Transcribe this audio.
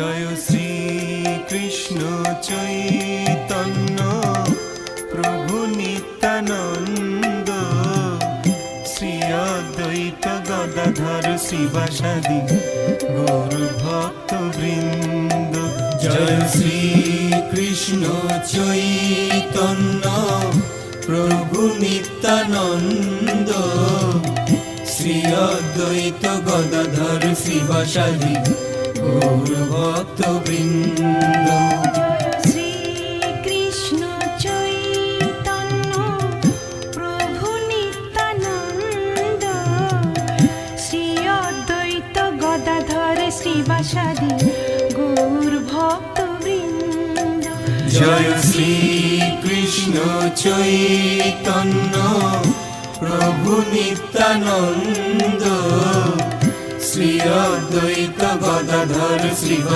জয় শ্রী কৃষ্ণ চৈতন্য প্রভু নিত্যানন্দ, শ্রী অদ্বৈত গদাধর শিবাসাদি গৌর ভক্ত বৃন্দ। জয় শ্রী কৃষ্ণ চৈতন্য প্রভু নিত্যানন্দ, শ্রী অদ্বৈত গদাধর শিবাসাদি গৌর ভক্ত বৃন্দ। শ্রী কৃষ্ণ চৈতন্য প্রভু নিত্যানন্দ, শ্রী অদ্বৈত গদাধর শ্রীবাসাদি গৌর ভক্ত বৃন্দ। জয় শ্রী কৃষ্ণ চৈতন্য প্রভু নিত্যানন্দ, শ্রী অদ্বৈত গদাধর শ্রীবাসাদি